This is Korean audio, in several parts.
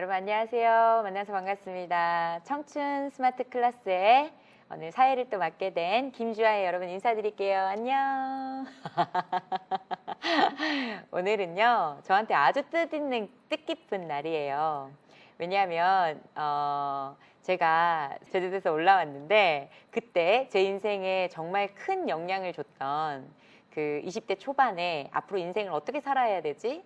여러분 안녕하세요. 만나서 반갑습니다. 청춘 스마트 클래스에 오늘 사회를 또 맡게 된 김주아의 여러분 인사드릴게요. 안녕. 오늘은요 저한테 아주 뜻깊은 날이에요. 왜냐하면 제가 제주도에서 올라왔는데 그때 제 인생에 정말 큰 영향을 줬던 그 20대 초반에 앞으로 인생을 어떻게 살아야 되지?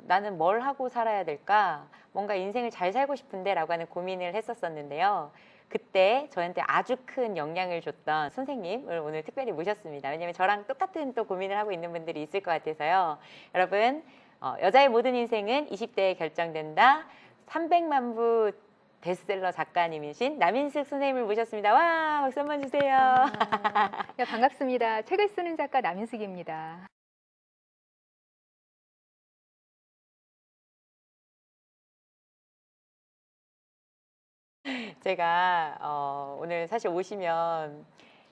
나는 뭘 하고 살아야 될까? 뭔가 인생을 잘 살고 싶은데 라고 하는 고민을 했었었는데요. 그때 저한테 아주 큰 영향을 줬던 선생님을 오늘 특별히 모셨습니다. 왜냐하면 저랑 똑같은 또 고민을 하고 있는 분들이 있을 것 같아서요. 여러분, 여자의 모든 인생은 20대에 결정된다. 300만 부 베스트셀러 작가님이신 남인숙 선생님을 모셨습니다. 와, 박수 한번 주세요. 네, 반갑습니다. 책을 쓰는 작가 남인숙입니다. 제가 오늘 사실 오시면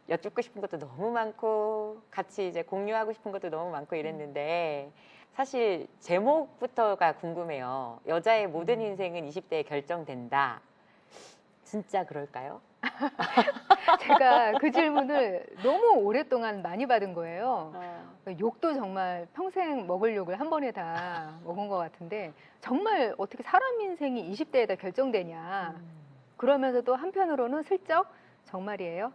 여쭙고 싶은 것도 너무 많고 같이 이제 공유하고 싶은 것도 너무 많고 이랬는데 사실 제목부터가 궁금해요. 여자의 모든 인생은 20대에 결정된다. 진짜 그럴까요? 제가 그 질문을 너무 오랫동안 많이 받은 거예요. 욕도 정말 평생 먹을 욕을 한 번에 다 먹은 것 같은데 정말 어떻게 사람 인생이 20대에 다 결정되냐. 그러면서도 한편으로는 슬쩍 정말이에요?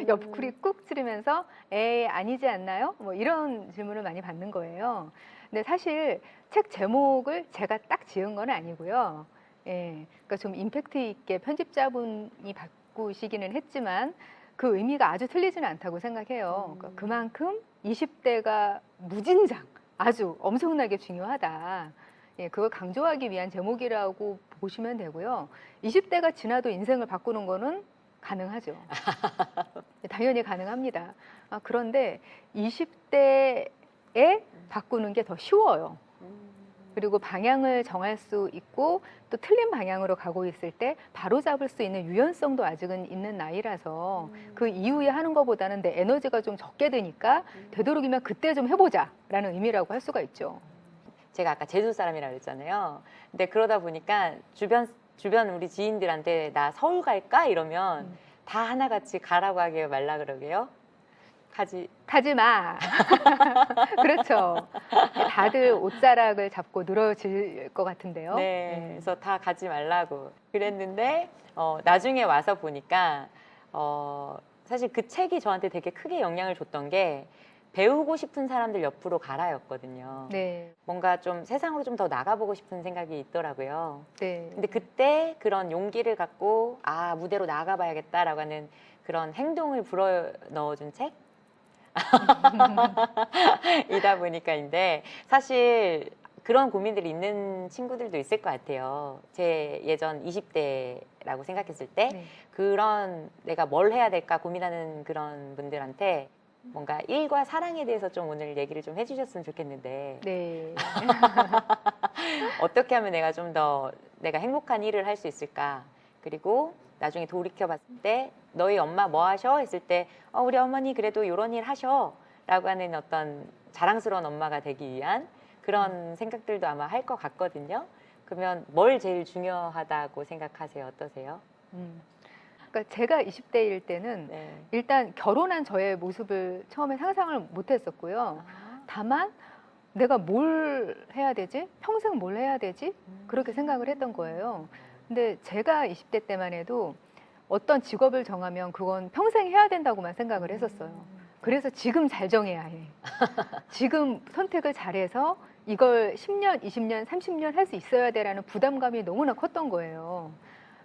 옆구리 꾹 찌르면서 에이 아니지 않나요? 뭐 이런 질문을 많이 받는 거예요. 근데 사실 책 제목을 제가 딱 지은 건 아니고요. 예, 그러니까 좀 임팩트 있게 편집자분이 바꾸시기는 했지만 그 의미가 아주 틀리지는 않다고 생각해요. 그러니까 그만큼 20대가 무진장 아주 엄청나게 중요하다. 예, 그걸 강조하기 위한 제목이라고 보시면 되고요. 20대가 지나도 인생을 바꾸는 거는 가능하죠. 당연히 가능합니다. 그런데 20대에 바꾸는 게 더 쉬워요. 그리고 방향을 정할 수 있고 또 틀린 방향으로 가고 있을 때 바로 잡을 수 있는 유연성도 아직은 있는 나이라서 그 이후에 하는 것보다는 내 에너지가 좀 적게 드니까 되도록이면 그때 좀 해보자 라는 의미라고 할 수가 있죠. 제가 아까 제주 사람이라고 그랬잖아요. 근데 그러다 보니까 주변 우리 지인들한테 나 서울 갈까? 이러면 다 하나같이 가라고 하게요, 말라 그러게요? 가지 마. 그렇죠. 다들 옷자락을 잡고 늘어질 것 같은데요. 네, 그래서 다 가지 말라고 그랬는데 나중에 와서 보니까 사실 그 책이 저한테 되게 크게 영향을 줬던 게 배우고 싶은 사람들 옆으로 가라였거든요. 네. 뭔가 좀 세상으로 좀 더 나가보고 싶은 생각이 있더라고요. 네. 근데 그때 그런 용기를 갖고 무대로 나가봐야겠다라고 하는 그런 행동을 불어넣어준 책? 이다 보니까인데 사실 그런 고민들이 있는 친구들도 있을 것 같아요. 제 예전 20대라고 생각했을 때 네. 그런 내가 뭘 해야 될까 고민하는 그런 분들한테 뭔가 일과 사랑에 대해서 좀 오늘 얘기를 좀 해주셨으면 좋겠는데 네. 어떻게 하면 내가 좀 더 내가 행복한 일을 할 수 있을까? 그리고 나중에 돌이켜봤을 때 너희 엄마 뭐 하셔? 했을 때 우리 어머니 그래도 이런 일 하셔 라고 하는 어떤 자랑스러운 엄마가 되기 위한 그런 생각들도 아마 할 것 같거든요. 그러면 뭘 제일 중요하다고 생각하세요? 어떠세요? 그러니까 제가 20대일 때는 네. 일단 결혼한 저의 모습을 처음에 상상을 못 했었고요. 다만 내가 뭘 해야 되지? 평생 뭘 해야 되지? 그렇게 생각을 했던 거예요. 근데 제가 20대 때만 해도 어떤 직업을 정하면 그건 평생 해야 된다고만 생각을 했었어요. 그래서 지금 잘 정해야 해. 지금 선택을 잘해서 이걸 10년, 20년, 30년 할 수 있어야 돼라는 부담감이 너무나 컸던 거예요.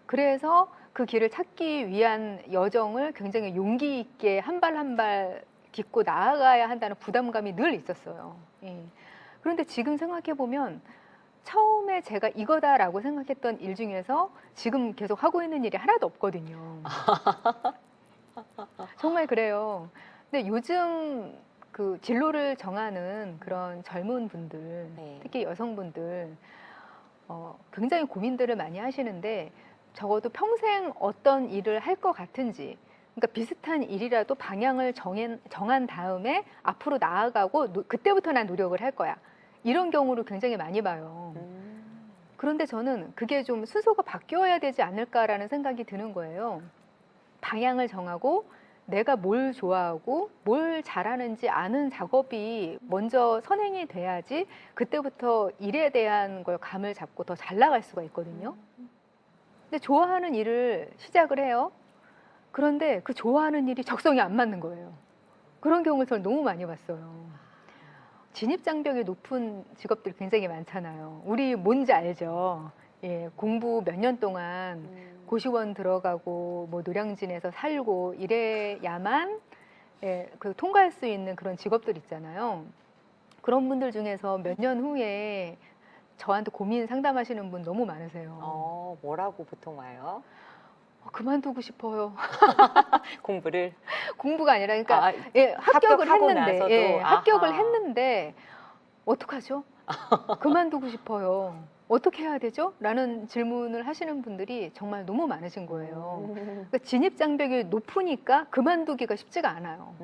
그래서 그 길을 찾기 위한 여정을 굉장히 용기 있게 한 발 한 발 딛고 나아가야 한다는 부담감이 늘 있었어요. 예. 그런데 지금 생각해보면 처음에 제가 이거다라고 생각했던 일 중에서 지금 계속 하고 있는 일이 하나도 없거든요. 정말 그래요. 근데 요즘 그 진로를 정하는 그런 젊은 분들, 네. 특히 여성분들 굉장히 고민들을 많이 하시는데 적어도 평생 어떤 일을 할 것 같은지, 그러니까 비슷한 일이라도 방향을 정한 다음에 앞으로 나아가고 그때부터 난 노력을 할 거야. 이런 경우를 굉장히 많이 봐요. 그런데 저는 그게 좀 순서가 바뀌어야 되지 않을까라는 생각이 드는 거예요. 방향을 정하고 내가 뭘 좋아하고 뭘 잘하는지 아는 작업이 먼저 선행이 돼야지 그때부터 일에 대한 걸 감을 잡고 더 잘 나갈 수가 있거든요. 근데 좋아하는 일을 시작을 해요. 그런데 그 좋아하는 일이 적성이 안 맞는 거예요. 그런 경우를 저는 너무 많이 봤어요. 진입장벽이 높은 직업들 굉장히 많잖아요. 우리 뭔지 알죠? 예, 공부 몇 년 동안 고시원 들어가고 뭐 노량진에서 살고 이래야만 예, 그 통과할 수 있는 그런 직업들 있잖아요. 그런 분들 중에서 몇 년 후에 저한테 고민 상담하시는 분 너무 많으세요. 뭐라고 보통 와요? 그만두고 싶어요. 공부를? 공부가 아니라 그러니까 아, 예, 합격을 합격하고 했는데 나서도? 예, 합격을 아하. 했는데 어떡하죠? 그만두고 싶어요. 어떻게 해야 되죠? 라는 질문을 하시는 분들이 정말 너무 많으신 거예요. 그러니까 진입 장벽이 높으니까 그만두기가 쉽지가 않아요.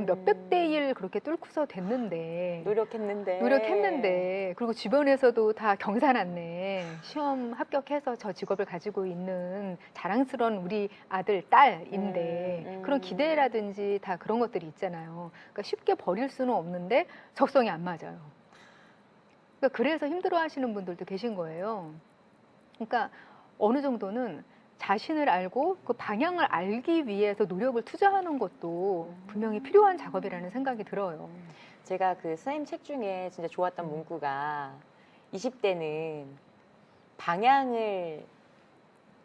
몇백 대 일 그렇게 뚫고서 됐는데 노력했는데 그리고 주변에서도 다 경사났네. 시험 합격해서 저 직업을 가지고 있는 자랑스러운 우리 아들, 딸인데 그런 기대라든지 다 그런 것들이 있잖아요. 그러니까 쉽게 버릴 수는 없는데 적성이 안 맞아요. 그러니까 그래서 힘들어하시는 분들도 계신 거예요. 그러니까 어느 정도는 자신을 알고 그 방향을 알기 위해서 노력을 투자하는 것도 분명히 필요한 작업이라는 생각이 들어요. 제가 그 선생님 책 중에 진짜 좋았던 문구가 20대는 방향을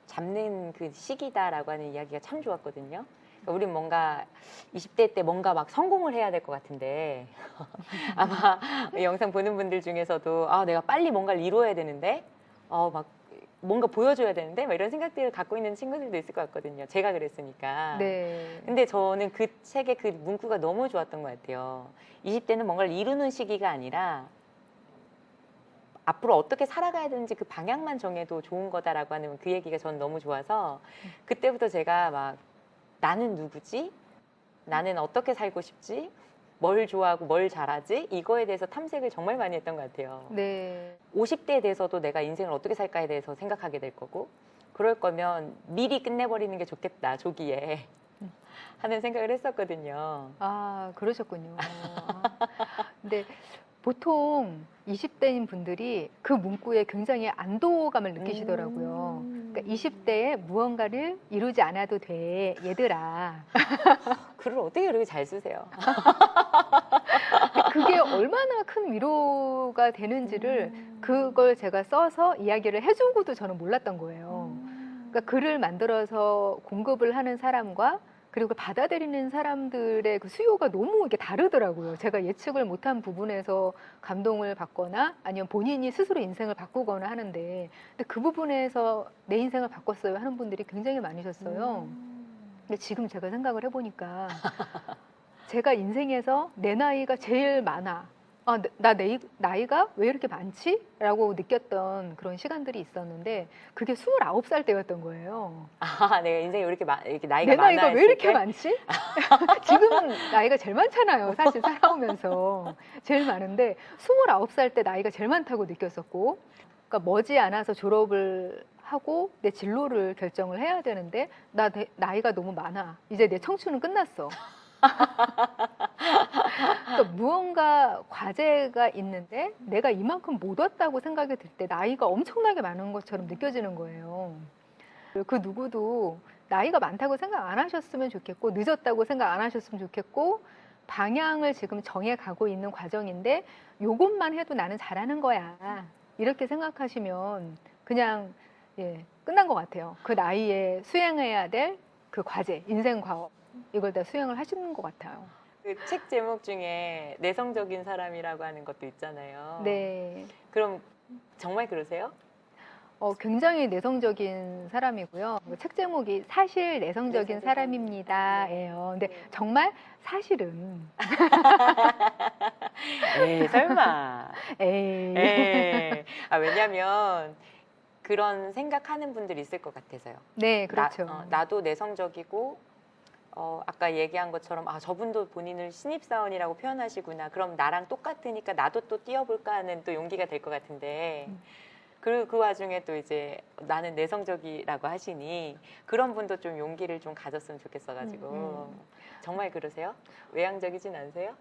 잡는 그 시기다라고 하는 이야기가 참 좋았거든요. 그러니까 우린 뭔가 20대 때 뭔가 막 성공을 해야 될 것 같은데 아마 영상 보는 분들 중에서도 내가 빨리 뭔가를 이루어야 되는데 막 뭔가 보여줘야 되는데 막 이런 생각들을 갖고 있는 친구들도 있을 것 같거든요. 제가 그랬으니까. 네. 근데 저는 그 책의 그 문구가 너무 좋았던 것 같아요. 20대는 뭔가를 이루는 시기가 아니라 앞으로 어떻게 살아가야 되는지 그 방향만 정해도 좋은 거다라고 하는 그 얘기가 저는 너무 좋아서 그때부터 제가 막 나는 누구지? 나는 어떻게 살고 싶지? 뭘 좋아하고 뭘 잘하지? 이거에 대해서 탐색을 정말 많이 했던 것 같아요. 네. 50대에 대해서도 내가 인생을 어떻게 살까에 대해서 생각하게 될 거고 그럴 거면 미리 끝내버리는 게 좋겠다, 조기에 하는 생각을 했었거든요. 아, 그러셨군요. 근데 보통 20대인 분들이 그 문구에 굉장히 안도감을 느끼시더라고요. 그러니까 20대에 무언가를 이루지 않아도 돼, 얘들아. 글을 어떻게 그렇게 잘 쓰세요? 그게 얼마나 큰 위로가 되는지를 그걸 제가 써서 이야기를 해주고도 저는 몰랐던 거예요. 그러니까 글을 만들어서 공급을 하는 사람과 그리고 받아들이는 사람들의 그 수요가 너무 이게 다르더라고요. 제가 예측을 못한 부분에서 감동을 받거나 아니면 본인이 스스로 인생을 바꾸거나 하는데 근데 그 부분에서 내 인생을 바꿨어요 하는 분들이 굉장히 많으셨어요. 근데 지금 제가 생각을 해보니까 제가 인생에서 내 나이가 제일 많아. 나이가 왜 이렇게 많지? 라고 느꼈던 그런 시간들이 있었는데 그게 29살 때였던 거예요. 내가 인생이 왜 이렇게 나이가 내 많아 나이가 왜 했을 이렇게 때? 많지? 지금은 나이가 제일 많잖아요. 사실 살아오면서. 제일 많은데 29살 때 나이가 제일 많다고 느꼈었고 그러니까 머지않아서 졸업을 하고 내 진로를 결정을 해야 되는데 나이가 너무 많아. 이제 내 청춘은 끝났어. 그러니까 무언가 과제가 있는데 내가 이만큼 못 왔다고 생각이 들 때 나이가 엄청나게 많은 것처럼 느껴지는 거예요. 그 누구도 나이가 많다고 생각 안 하셨으면 좋겠고 늦었다고 생각 안 하셨으면 좋겠고 방향을 지금 정해 가고 있는 과정인데 요것만 해도 나는 잘하는 거야. 이렇게 생각하시면 그냥 끝난 것 같아요. 그 나이에 수행해야 될 그 과제, 인생 과업 이걸 다 수행을 하시는 것 같아요. 그 책 제목 중에 내성적인 사람이라고 하는 것도 있잖아요. 네. 그럼 정말 그러세요? 굉장히 내성적인 사람이고요. 책 제목이 사실 내성적인 사람입니다예요. 근데 정말 사실은 에이, 설마. 에이. 에이. 왜냐면 그런 생각하는 분들이 있을 것 같아서요. 네, 그렇죠. 나도 내성적이고 아까 얘기한 것처럼 저분도 본인을 신입사원이라고 표현하시구나. 그럼 나랑 똑같으니까 나도 또 뛰어볼까 하는 또 용기가 될 것 같은데 그 와중에 또 이제 나는 내성적이라고 하시니 그런 분도 좀 용기를 좀 가졌으면 좋겠어가지고 정말 그러세요? 외향적이진 않으세요?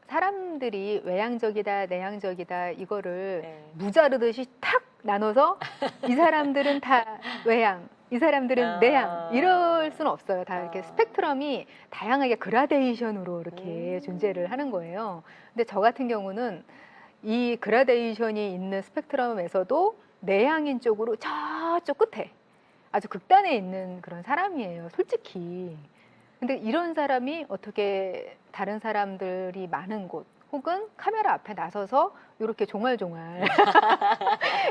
사람들이 외향적이다, 내향적이다 이거를 네. 무자르듯이 탁 나눠서 이 사람들은 다 외향, 이 사람들은 내향 이럴 수는 없어요. 다 이렇게 스펙트럼이 다양하게 그라데이션으로 이렇게 존재를 하는 거예요. 근데 저 같은 경우는 이 그라데이션이 있는 스펙트럼에서도 내향인 쪽으로 저쪽 끝에 아주 극단에 있는 그런 사람이에요, 솔직히. 근데 이런 사람이 어떻게 다른 사람들이 많은 곳 혹은 카메라 앞에 나서서 이렇게 종알종알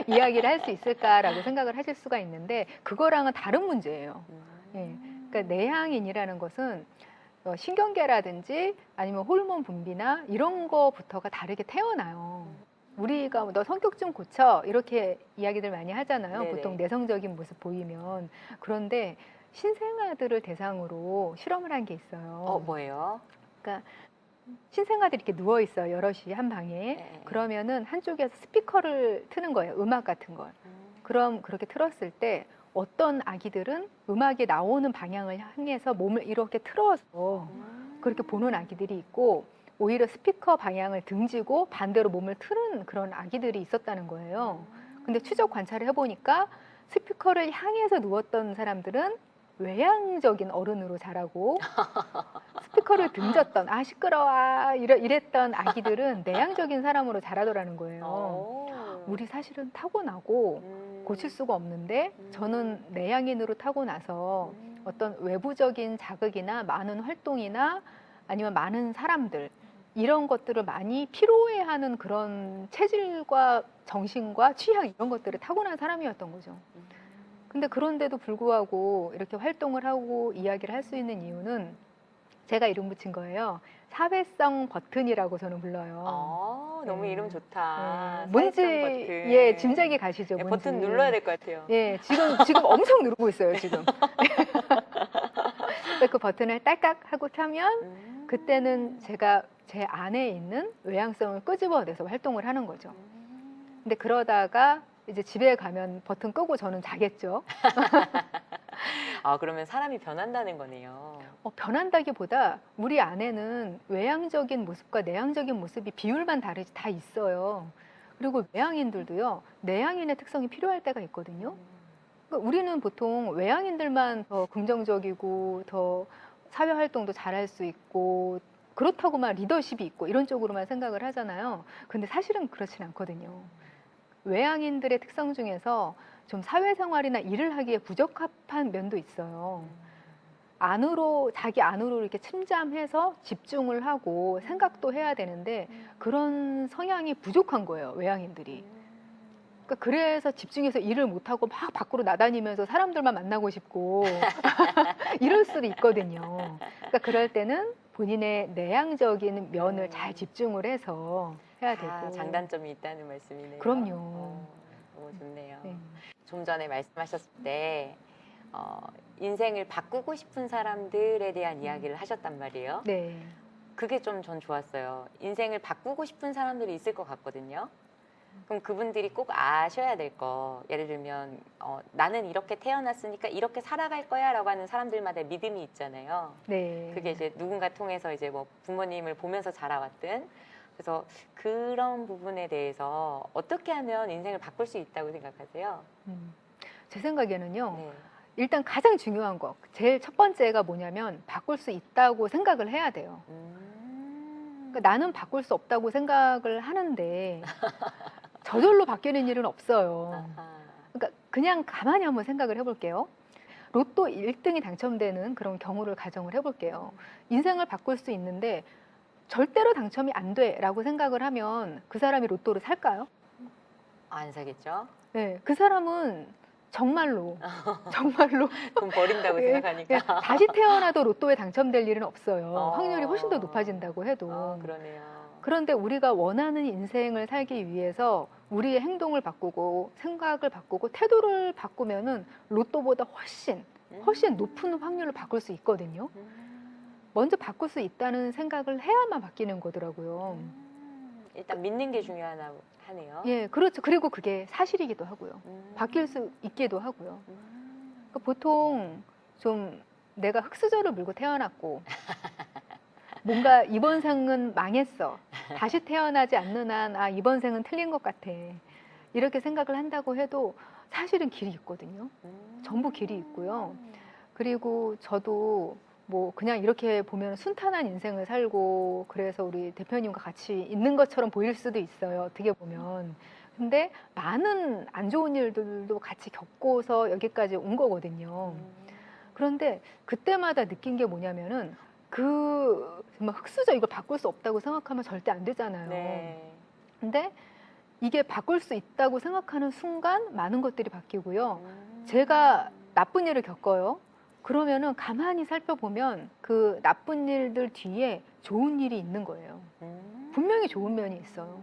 이야기를 할 수 있을까라고 생각을 하실 수가 있는데 그거랑은 다른 문제예요. 예. 그러니까 내향인이라는 것은 신경계라든지 아니면 호르몬 분비나 이런 거부터가 다르게 태어나요. 우리가 너 성격 좀 고쳐 이렇게 이야기들 많이 하잖아요. 네네. 보통 내성적인 모습 보이면. 그런데 신생아들을 대상으로 실험을 한 게 있어요. 뭐예요? 그러니까 신생아들이 이렇게 누워 있어요. 여럿이 한 방에. 네. 그러면은 한쪽에서 스피커를 트는 거예요. 음악 같은 걸. 그럼 그렇게 틀었을 때 어떤 아기들은 음악이 나오는 방향을 향해서 몸을 이렇게 틀어서 그렇게 보는 아기들이 있고 오히려 스피커 방향을 등지고 반대로 몸을 틀은 그런 아기들이 있었다는 거예요. 근데 추적 관찰을 해보니까 스피커를 향해서 누웠던 사람들은 외향적인 어른으로 자라고 스피커를 등졌던 시끄러워 이랬던 아기들은 내향적인 사람으로 자라더라는 거예요. 우리 사실은 타고나고 고칠 수가 없는데 저는 내향인으로 타고나서 어떤 외부적인 자극이나 많은 활동이나 아니면 많은 사람들 이런 것들을 많이 피로해하는 그런 체질과 정신과 취향 이런 것들을 타고난 사람이었던 거죠. 근데 그런데도 불구하고 이렇게 활동을 하고 이야기를 할 수 있는 이유는 제가 이름 붙인 거예요. 사회성 버튼이라고 저는 불러요. 너무 네. 이름 좋다. 뭔지 사회성 버튼. 예 짐작이 가시죠. 네, 뭔지. 버튼 눌러야 될 것 같아요. 예, 지금 엄청 누르고 있어요. 지금. 그 버튼을 딸깍 하고 켜면 그때는 제가 제 안에 있는 외향성을 끄집어내서 활동을 하는 거죠. 근데 그러다가 이제 집에 가면 버튼 끄고 저는 자겠죠. 그러면 사람이 변한다는 거네요. 변한다기보다 우리 안에는 외향적인 모습과 내향적인 모습이 비율만 다르지 다 있어요. 그리고 외향인들도요, 내향인의 특성이 필요할 때가 있거든요. 그러니까 우리는 보통 외향인들만 더 긍정적이고 더 사회 활동도 잘할 수 있고 그렇다고만 리더십이 있고 이런 쪽으로만 생각을 하잖아요. 근데 사실은 그렇진 않거든요. 외향인들의 특성 중에서 좀 사회생활이나 일을 하기에 부적합한 면도 있어요. 자기 안으로 이렇게 침잠해서 집중을 하고 생각도 해야 되는데 그런 성향이 부족한 거예요, 외향인들이. 그러니까 그래서 집중해서 일을 못하고 막 밖으로 나다니면서 사람들만 만나고 싶고 이럴 수도 있거든요. 그러니까 그럴 때는 본인의 내향적인 면을 잘 집중을 해서 해야 되고. 장단점이 있다는 말씀이네요. 그럼요. 너무 좋네요. 네. 좀 전에 말씀하셨을 때 인생을 바꾸고 싶은 사람들에 대한 이야기를 하셨단 말이에요. 네. 그게 좀 전 좋았어요. 인생을 바꾸고 싶은 사람들이 있을 것 같거든요. 그럼 그분들이 꼭 아셔야 될 거, 예를 들면 나는 이렇게 태어났으니까 이렇게 살아갈 거야 라고 하는 사람들마다 믿음이 있잖아요. 네. 그게 이제 누군가 통해서 이제 뭐 부모님을 보면서 자라왔든, 그래서 그런 부분에 대해서 어떻게 하면 인생을 바꿀 수 있다고 생각하세요? 제 생각에는요. 네. 일단 가장 중요한 거, 제일 첫 번째가 뭐냐면 바꿀 수 있다고 생각을 해야 돼요. 그러니까 나는 바꿀 수 없다고 생각을 하는데 저절로 바뀌는 일은 없어요. 그러니까 그냥 가만히 한번 생각을 해볼게요. 로또 1등이 당첨되는 그런 경우를 가정을 해볼게요. 인생을 바꿀 수 있는데 절대로 당첨이 안 돼라고 생각을 하면 그 사람이 로또를 살까요? 안 사겠죠? 네, 그 사람은 정말로 돈 버린다고 예, 생각하니까. 다시 태어나도 로또에 당첨될 일은 없어요. 확률이 훨씬 더 높아진다고 해도. 그러네요. 그런데 우리가 원하는 인생을 살기 위해서 우리의 행동을 바꾸고 생각을 바꾸고 태도를 바꾸면은 로또보다 훨씬 높은 확률로 바꿀 수 있거든요. 먼저 바꿀 수 있다는 생각을 해야만 바뀌는 거더라고요. 일단 믿는 게 중요하네요. 예, 그렇죠. 그리고 그게 사실이기도 하고요. 바뀔 수 있기도 하고요. 그러니까 보통 좀 내가 흙수저를 물고 태어났고 뭔가 이번 생은 망했어. 다시 태어나지 않는 한 아, 이번 생은 틀린 것 같아. 이렇게 생각을 한다고 해도 사실은 길이 있거든요. 전부 길이 있고요. 그리고 저도 뭐 그냥 이렇게 보면 순탄한 인생을 살고 그래서 우리 대표님과 같이 있는 것처럼 보일 수도 있어요. 어떻게 보면. 근데 많은 안 좋은 일들도 같이 겪고서 여기까지 온 거거든요. 그런데 그때마다 느낀 게 뭐냐면은 그 정말 흙수저 이걸 바꿀 수 없다고 생각하면 절대 안 되잖아요. 네. 근데 이게 바꿀 수 있다고 생각하는 순간 많은 것들이 바뀌고요. 제가 나쁜 일을 겪어요. 그러면은 가만히 살펴보면 그 나쁜 일들 뒤에 좋은 일이 있는 거예요. 분명히 좋은 면이 있어요.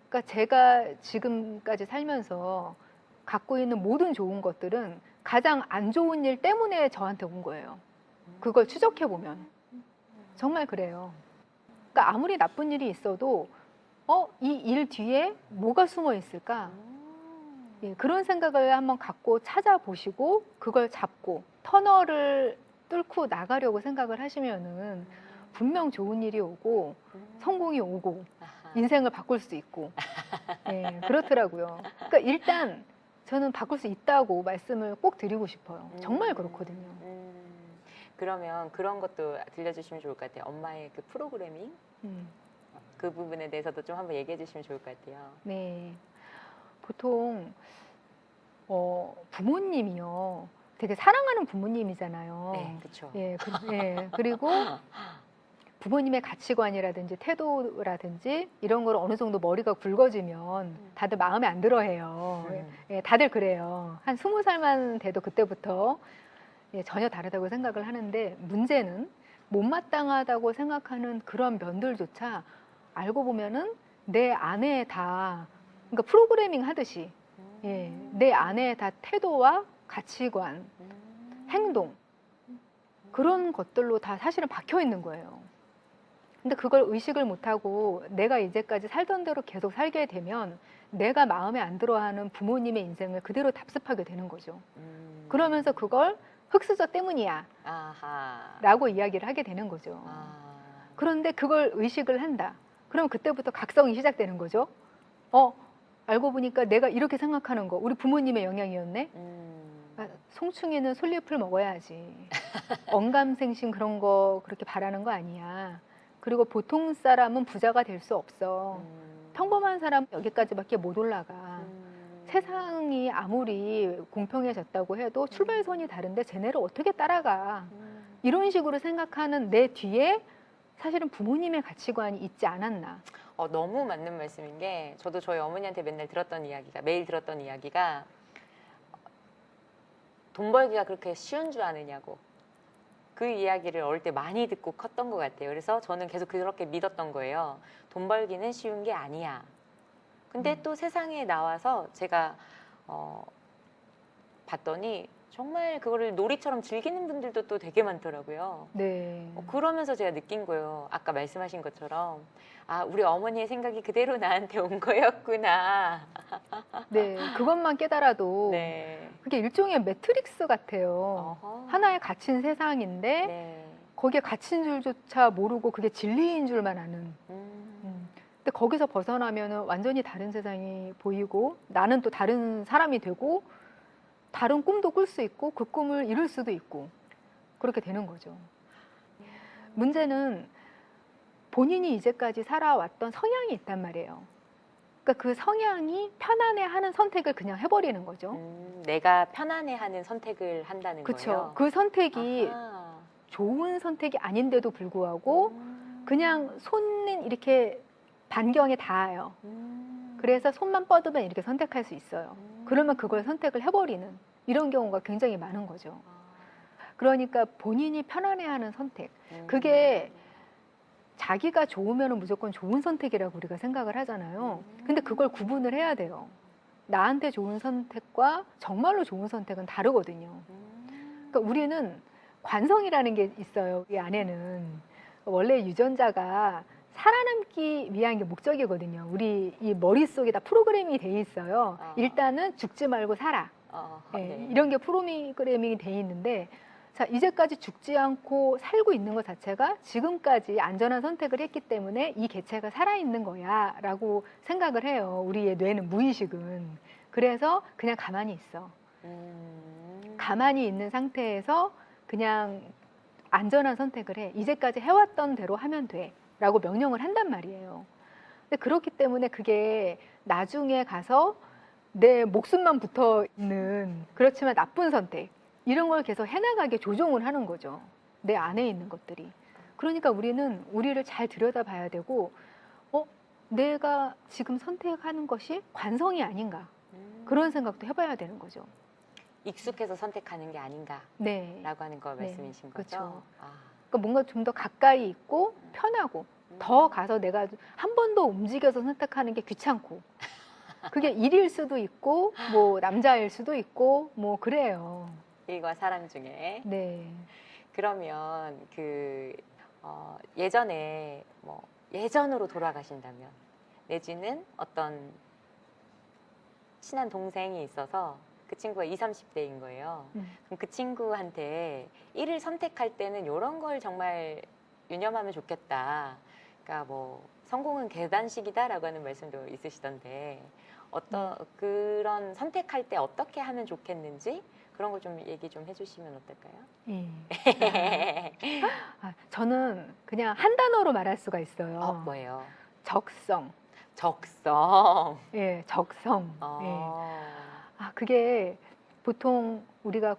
그러니까 제가 지금까지 살면서 갖고 있는 모든 좋은 것들은 가장 안 좋은 일 때문에 저한테 온 거예요. 그걸 추적해 보면 정말 그래요. 그러니까 아무리 나쁜 일이 있어도 이 일 뒤에 뭐가 숨어 있을까? 예, 그런 생각을 한번 갖고 찾아보시고 그걸 잡고 터널을 뚫고 나가려고 생각을 하시면은 분명 좋은 일이 오고 성공이 오고 인생을 바꿀 수 있고 예, 그렇더라고요. 그러니까 일단 저는 바꿀 수 있다고 말씀을 꼭 드리고 싶어요. 정말 그렇거든요. 그러면 그런 것도 들려주시면 좋을 것 같아요. 엄마의 그 프로그래밍 그 부분에 대해서도 좀 한번 얘기해 주시면 좋을 것 같아요. 네, 보통 부모님이요 되게 사랑하는 부모님이잖아요. 네, 그렇죠. 예, 그리고 부모님의 가치관이라든지 태도라든지 이런 걸 어느 정도 머리가 굵어지면 다들 마음에 안 들어해요. 예, 다들 그래요. 한 20살만 돼도 그때부터 예, 전혀 다르다고 생각을 하는데 문제는 못마땅하다고 생각하는 그런 면들조차 알고 보면은 내 안에 다 그러니까 프로그래밍 하듯이 예, 내 안에 다 태도와 가치관, 행동 그런 것들로 다 사실은 박혀 있는 거예요. 근데 그걸 의식을 못하고 내가 이제까지 살던 대로 계속 살게 되면 내가 마음에 안 들어하는 부모님의 인생을 그대로 답습하게 되는 거죠. 그러면서 그걸 흙수저 때문이야 라고 이야기를 하게 되는 거죠. 그런데 그걸 의식을 한다. 그럼 그때부터 각성이 시작되는 거죠. 알고 보니까 내가 이렇게 생각하는 거 우리 부모님의 영향이었네. 송충이는 솔잎을 먹어야지. 언감생심 그런 거 그렇게 바라는 거 아니야. 그리고 보통 사람은 부자가 될 수 없어. 평범한 사람은 여기까지밖에 못 올라가. 세상이 아무리 공평해졌다고 해도 출발선이 다른데 쟤네를 어떻게 따라가. 이런 식으로 생각하는 내 뒤에 사실은 부모님의 가치관이 있지 않았나. 너무 맞는 말씀인 게 저도 저희 어머니한테 매일 들었던 이야기가 돈 벌기가 그렇게 쉬운 줄 아느냐고 그 이야기를 어릴 때 많이 듣고 컸던 것 같아요. 그래서 저는 계속 그렇게 믿었던 거예요. 돈 벌기는 쉬운 게 아니야. 근데 또 세상에 나와서 제가 봤더니 정말 그거를 놀이처럼 즐기는 분들도 또 되게 많더라고요. 네. 그러면서 제가 느낀 거예요. 아까 말씀하신 것처럼 우리 어머니의 생각이 그대로 나한테 온 거였구나. 네, 그것만 깨달아도 네. 그게 일종의 매트릭스 같아요. 하나의 갇힌 세상인데 네. 거기에 갇힌 줄조차 모르고 그게 진리인 줄만 아는. 근데 거기서 벗어나면 완전히 다른 세상이 보이고 나는 또 다른 사람이 되고 다른 꿈도 꿀 수 있고 그 꿈을 이룰 수도 있고 그렇게 되는 거죠. 문제는 본인이 이제까지 살아왔던 성향이 있단 말이에요. 그러니까 그 성향이 편안해하는 선택을 그냥 해버리는 거죠. 내가 편안해하는 선택을 한다는 그쵸. 거예요. 그 선택이 좋은 선택이 아닌데도 불구하고 그냥 손은 이렇게 반경에 닿아요. 그래서 손만 뻗으면 이렇게 선택할 수 있어요. 그러면 그걸 선택을 해버리는 이런 경우가 굉장히 많은 거죠. 그러니까 본인이 편안해하는 선택. 그게 자기가 좋으면 무조건 좋은 선택이라고 우리가 생각을 하잖아요. 근데 그걸 구분을 해야 돼요. 나한테 좋은 선택과 정말로 좋은 선택은 다르거든요. 그러니까 우리는 관성이라는 게 있어요. 이 안에는. 원래 유전자가 살아남기 위한 게 목적이거든요. 우리 이 머릿속에 다 프로그래밍이 돼 있어요. 일단은 죽지 말고 살아. 네. 이런 게 프로그래밍이 돼 있는데, 자, 이제까지 죽지 않고 살고 있는 것 자체가 지금까지 안전한 선택을 했기 때문에 이 개체가 살아있는 거야 라고 생각을 해요. 우리의 뇌는, 무의식은. 그래서 그냥 가만히 있어. 가만히 있는 상태에서 그냥 안전한 선택을 해. 이제까지 해왔던 대로 하면 돼 라고 명령을 한단 말이에요. 근데 그렇기 때문에 그게 나중에 가서 내 목숨만 붙어 있는, 그렇지만 나쁜 선택, 이런 걸 계속 해나가게 조종을 하는 거죠. 내 안에 있는 것들이. 그러니까 우리는 우리를 잘 들여다봐야 되고, 내가 지금 선택하는 것이 관성이 아닌가, 그런 생각도 해봐야 되는 거죠. 익숙해서 선택하는 게 아닌가라고 네. 하는 거 말씀이신 거죠? 그렇죠. 아. 그러니까 뭔가 좀 더 가까이 있고 편하고, 더 가서 내가 한 번 더 움직여서 선택하는 게 귀찮고, 그게 일일 수도 있고 뭐 남자일 수도 있고 뭐 그래요. 일과 사람 중에. 네. 그러면 예전에 뭐 예전으로 돌아가신다면, 내지는 어떤 친한 동생이 있어서 그 친구가 20, 30대인 거예요. 그럼 그 친구한테 일을 선택할 때는 이런 걸 정말 유념하면 좋겠다. 그러니까 뭐 성공은 계단식이다라고 하는 말씀도 있으시던데, 그런 선택할 때 어떻게 하면 좋겠는지 그런 걸 좀 얘기 좀 해주시면 어떨까요? 예. 저는 그냥 한 단어로 말할 수가 있어요. 뭐예요? 적성. 적성. 예, 적성. 예. 어. 그게 보통 우리가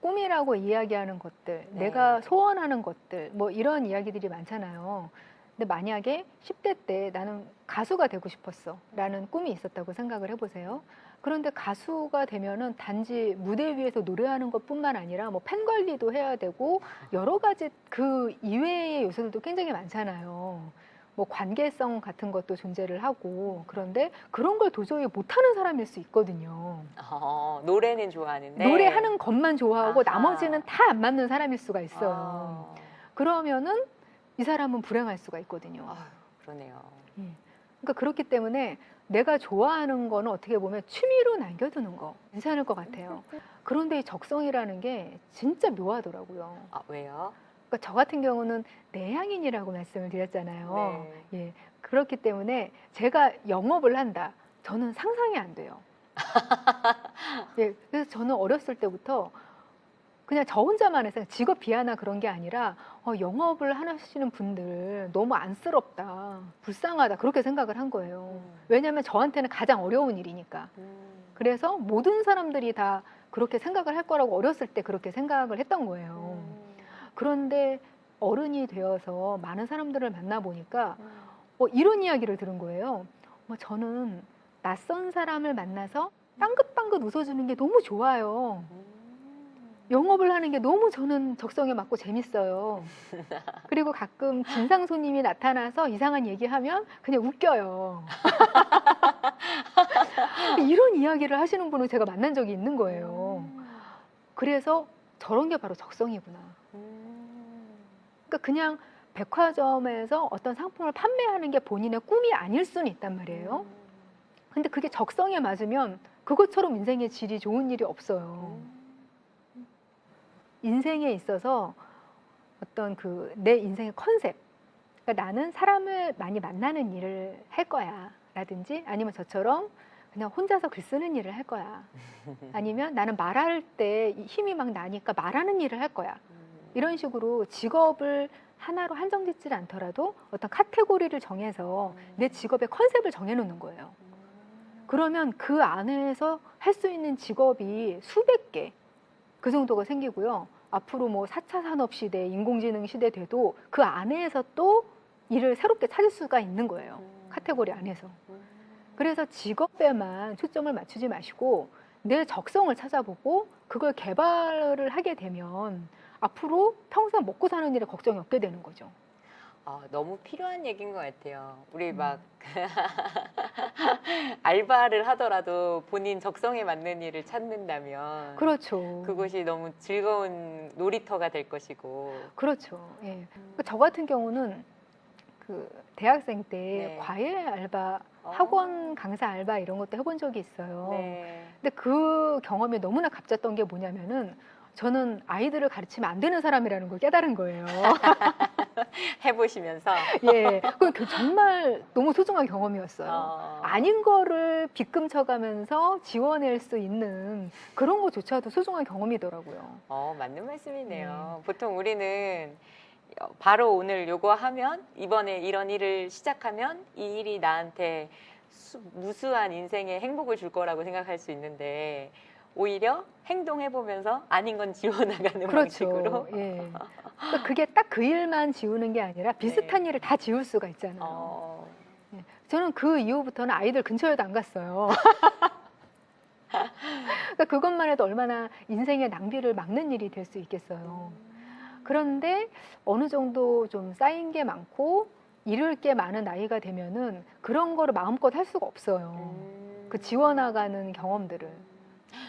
꿈이라고 이야기하는 것들, 네. 내가 소원하는 것들, 뭐 이런 이야기들이 많잖아요. 근데 만약에 10대 때 나는 가수가 되고 싶었어 라는 꿈이 있었다고 생각을 해보세요. 그런데 가수가 되면은 단지 무대 위에서 노래하는 것뿐만 아니라 뭐 팬 관리도 해야 되고 여러 가지 그 이외의 요소들도 굉장히 많잖아요. 뭐 관계성 같은 것도 존재를 하고, 그런데 그런 걸 도저히 못하는 사람일 수 있거든요. 노래는 좋아하는데 노래하는 것만 좋아하고 아하. 나머지는 다 안 맞는 사람일 수가 있어요. 그러면은 이 사람은 불행할 수가 있거든요. 그러네요. 그러니까 그렇기 때문에 내가 좋아하는 거는 어떻게 보면 취미로 남겨두는 거 괜찮을 것 같아요. 그런데 이 적성이라는 게 진짜 묘하더라고요. 왜요? 그러니까 저 같은 경우는 내향인이라고 말씀을 드렸잖아요. 네. 예, 그렇기 때문에 제가 영업을 한다. 저는 상상이 안 돼요. 예, 그래서 저는 어렸을 때부터 그냥 저 혼자만 해서 직업 비하나 그런 게 아니라 영업을 하시는 분들 너무 안쓰럽다, 불쌍하다, 그렇게 생각을 한 거예요. 왜냐하면 저한테는 가장 어려운 일이니까. 그래서 모든 사람들이 다 그렇게 생각을 할 거라고 어렸을 때 그렇게 생각을 했던 거예요. 그런데 어른이 되어서 많은 사람들을 만나보니까 이런 이야기를 들은 거예요. 저는 낯선 사람을 만나서 빵긋빵긋 웃어주는 게 너무 좋아요. 영업을 하는 게 너무 저는 적성에 맞고 재밌어요. 그리고 가끔 진상 손님이 나타나서 이상한 얘기하면 그냥 웃겨요. 이런 이야기를 하시는 분을 제가 만난 적이 있는 거예요. 그래서 저런 게 바로 적성이구나. 그러니까 그냥 백화점에서 어떤 상품을 판매하는 게 본인의 꿈이 아닐 수는 있단 말이에요. 근데 그게 적성에 맞으면 그것처럼 인생의 질이 좋은 일이 없어요. 인생에 있어서 어떤 내 인생의 컨셉, 그러니까 나는 사람을 많이 만나는 일을 할 거야 라든지, 아니면 저처럼 그냥 혼자서 글 쓰는 일을 할 거야, 아니면 나는 말할 때 힘이 막 나니까 말하는 일을 할 거야, 이런 식으로 직업을 하나로 한정짓지 않더라도 어떤 카테고리를 정해서 내 직업의 컨셉을 정해놓는 거예요. 그러면 그 안에서 할 수 있는 직업이 수백 개, 그 정도가 생기고요. 앞으로 뭐 4차 산업 시대, 인공지능 시대 돼도 그 안에서 또 일을 새롭게 찾을 수가 있는 거예요. 카테고리 안에서. 그래서 직업에만 초점을 맞추지 마시고 내 적성을 찾아보고 그걸 개발을 하게 되면 앞으로 평생 먹고 사는 일에 걱정이 없게 되는 거죠. 너무 필요한 얘기인 것 같아요. 우리 막 알바를 하더라도 본인 적성에 맞는 일을 찾는다면, 그렇죠. 그것이 너무 즐거운 놀이터가 될 것이고. 그렇죠. 예. 저 같은 경우는 그 대학생 때 네. 과외 알바, 학원 강사 알바 이런 것도 해본 적이 있어요. 네. 근데 그 경험이 너무나 값졌던 게 뭐냐면은 저는 아이들을 가르치면 안 되는 사람이라는 걸 깨달은 거예요. 해보시면서 예, 그 정말 너무 소중한 경험이었어요. 아닌 거를 빗금쳐가면서 지워낼 수 있는 그런 것조차도 소중한 경험이더라고요. 맞는 말씀이네요. 보통 우리는 바로 오늘 요거 하면 이번에 이런 일을 시작하면 이 일이 나한테 무수한 인생의 행복을 줄 거라고 생각할 수 있는데 오히려 행동해보면서 아닌 건 지워나가는 방식으로. 그렇죠. 예. 그러니까 그게 딱 그 일만 지우는 게 아니라 비슷한 일을 다 지울 수가 있잖아요. 예. 저는 그 이후부터는 아이들 근처에도 안 갔어요. 그러니까 그것만 해도 얼마나 인생의 낭비를 막는 일이 될 수 있겠어요. 그런데 어느 정도 좀 쌓인 게 많고 이룰 게 많은 나이가 되면은 그런 거를 마음껏 할 수가 없어요. 그 지워나가는 경험들을.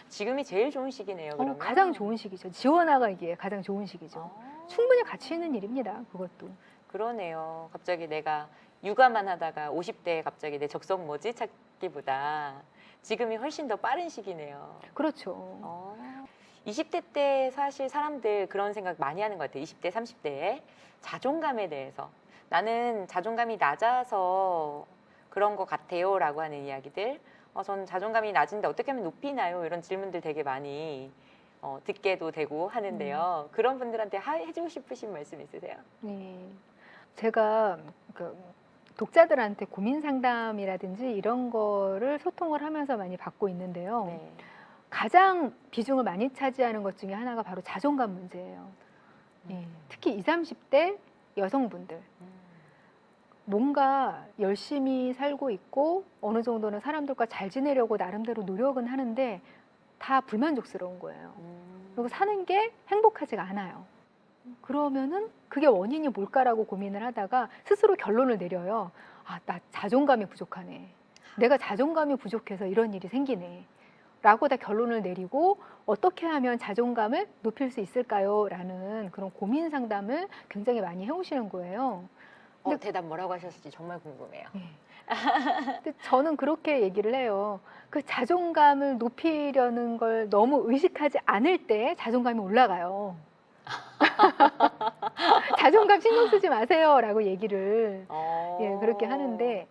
지금이 제일 좋은 시기네요. 그러면 가장 좋은 시기죠. 지워나가기에 가장 좋은 시기죠. 충분히 가치 있는 일입니다. 그것도. 그러네요. 갑자기 내가 육아만 하다가 50대에 갑자기 내 적성 뭐지 찾기보다 지금이 훨씬 더 빠른 시기네요. 그렇죠. 20대 때 사실 사람들 그런 생각 많이 하는 것 같아요. 20대, 30대에 자존감에 대해서. 나는 자존감이 낮아서 그런 것 같아요 라고 하는 이야기들. 전 자존감이 낮은데 어떻게 하면 높이나요? 이런 질문들 되게 많이 듣게도 되고 하는데요. 그런 분들한테 해주고 싶으신 말씀 있으세요? 네. 제가 그 독자들한테 고민 상담이라든지 이런 거를 소통을 하면서 많이 받고 있는데요. 네. 가장 비중을 많이 차지하는 것 중에 하나가 바로 자존감 문제예요. 예. 특히 20, 30대 여성분들. 뭔가 열심히 살고 있고 어느 정도는 사람들과 잘 지내려고 나름대로 노력은 하는데 다 불만족스러운 거예요. 그리고 사는 게 행복하지가 않아요. 그러면은 그게 원인이 뭘까라고 고민을 하다가 스스로 결론을 내려요. 나 자존감이 부족하네. 내가 자존감이 부족해서 이런 일이 생기네. 라고 다 결론을 내리고 어떻게 하면 자존감을 높일 수 있을까요? 라는 그런 고민 상담을 굉장히 많이 해오시는 거예요. 근데 대답 뭐라고 하셨을지 정말 궁금해요. 근데 저는 그렇게 얘기를 해요. 그 자존감을 높이려는 걸 너무 의식하지 않을 때 자존감이 올라가요. 자존감 신경 쓰지 마세요라고 얘기를 그렇게 하는데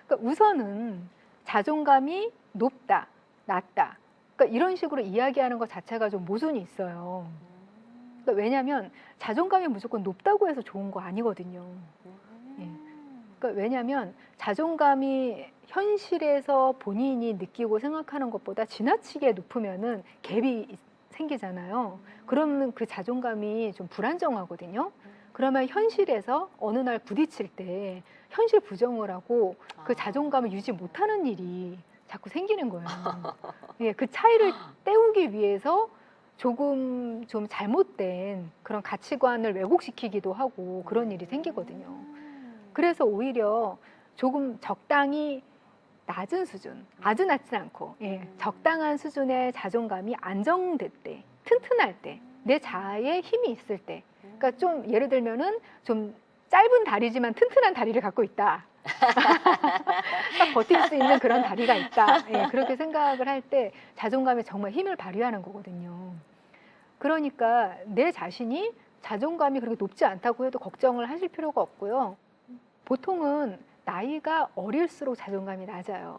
그러니까 우선은 자존감이 높다, 낮다. 그러니까 이런 식으로 이야기하는 것 자체가 좀 모순이 있어요. 그러니까 왜냐하면 자존감이 무조건 높다고 해서 좋은 거 아니거든요. 그러니까 왜냐하면 자존감이 현실에서 본인이 느끼고 생각하는 것보다 지나치게 높으면은 갭이 생기잖아요. 그러면 그 자존감이 좀 불안정하거든요. 그러면 현실에서 어느 날 부딪힐 때 현실 부정을 하고 그 자존감을 유지 못하는 일이 자꾸 생기는 거예요. 그 차이를 때우기 위해서 조금 좀 잘못된 그런 가치관을 왜곡시키기도 하고 그런 일이 생기거든요. 그래서 오히려 조금 적당히 낮은 수준, 아주 낮진 않고 적당한 수준의 자존감이 안정될 때, 튼튼할 때, 내 자아에 힘이 있을 때, 그러니까 좀 예를 들면은 좀 짧은 다리지만 튼튼한 다리를 갖고 있다. 딱 버틸 수 있는 그런 다리가 있다. 그렇게 생각을 할 때 자존감에 정말 힘을 발휘하는 거거든요. 그러니까 내 자신이 자존감이 그렇게 높지 않다고 해도 걱정을 하실 필요가 없고요. 보통은 나이가 어릴수록 자존감이 낮아요.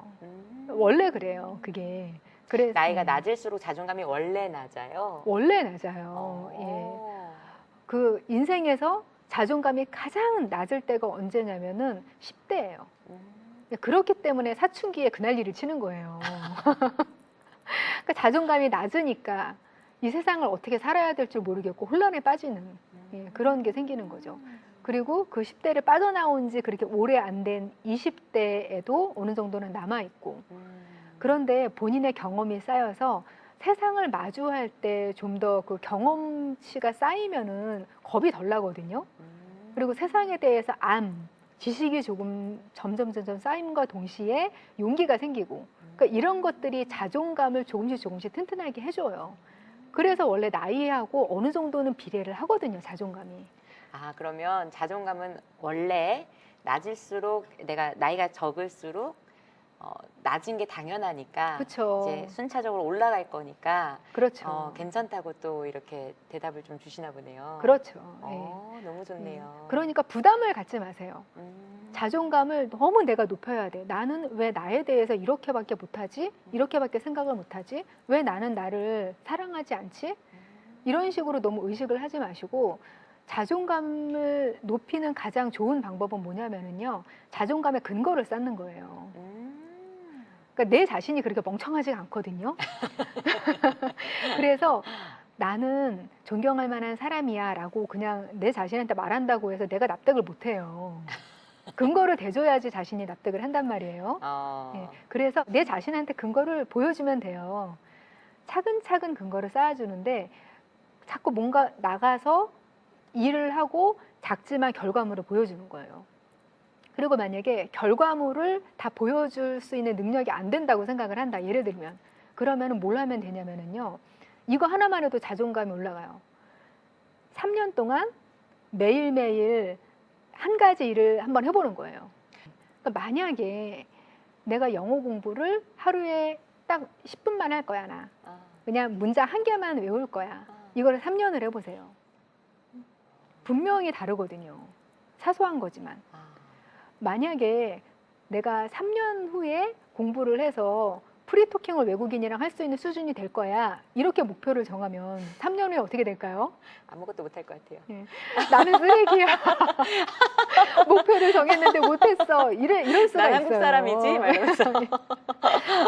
원래 그래요, 그게. 그래서 나이가 낮을수록 자존감이 원래 낮아요? 원래 낮아요. 그 인생에서 자존감이 가장 낮을 때가 언제냐면은 10대예요. 그렇기 때문에 사춘기에 그난리를 치는 거예요. 그러니까 자존감이 낮으니까 이 세상을 어떻게 살아야 될 줄 모르겠고 혼란에 빠지는 그런 게 생기는 거죠. 그리고 그 10대를 빠져나온 지 그렇게 오래 안 된 20대에도 어느 정도는 남아있고 그런데 본인의 경험이 쌓여서 세상을 마주할 때 좀 더 그 경험치가 쌓이면은 겁이 덜 나거든요. 그리고 세상에 대해서 지식이 조금 점점 쌓임과 동시에 용기가 생기고 그러니까 이런 것들이 자존감을 조금씩 튼튼하게 해줘요. 그래서 원래 나이하고 어느 정도는 비례를 하거든요, 자존감이. 그러면 자존감은 원래 낮을수록 내가 나이가 적을수록 낮은 게 당연하니까 그렇죠. 이제 순차적으로 올라갈 거니까 그렇죠. 괜찮다고 또 이렇게 대답을 좀 주시나 보네요. 그렇죠. 너무 좋네요. 그러니까 부담을 갖지 마세요. 음. 자존감을 너무 내가 높여야 돼. 나는 왜 나에 대해서 이렇게밖에 못하지? 이렇게밖에 생각을 못하지? 왜 나는 나를 사랑하지 않지? 이런 식으로 너무 의식을 하지 마시고 자존감을 높이는 가장 좋은 방법은 뭐냐면요. 자존감의 근거를 쌓는 거예요. 그러니까 내 자신이 그렇게 멍청하지가 않거든요. 그래서 나는 존경할 만한 사람이야 라고 그냥 내 자신한테 말한다고 해서 내가 납득을 못해요. 근거를 대줘야지 자신이 납득을 한단 말이에요. 예, 그래서 내 자신한테 근거를 보여주면 돼요. 차근차근 근거를 쌓아주는데 자꾸 뭔가 나가서 일을 하고 작지만 결과물을 보여주는 거예요. 그리고 만약에 결과물을 다 보여줄 수 있는 능력이 안 된다고 생각을 한다. 예를 들면 그러면 뭘 하면 되냐면요. 이거 하나만 해도 자존감이 올라가요. 3년 동안 매일매일 한 가지 일을 한번 해보는 거예요. 그러니까 만약에 내가 영어 공부를 하루에 딱 10분만 할 거야, 나. 그냥 문장 한 개만 외울 거야. 이거를 3년을 해보세요. 분명히 다르거든요. 사소한 거지만. 만약에 내가 3년 후에 공부를 해서 프리토킹을 외국인이랑 할 수 있는 수준이 될 거야. 이렇게 목표를 정하면 3년 후에 어떻게 될까요? 아무것도 못할 것 같아요. 네. 나는 쓰레기야. 목표를 정했는데 못했어. 이럴 수가 난 있어요. 한국 사람이지? 막 이러면서.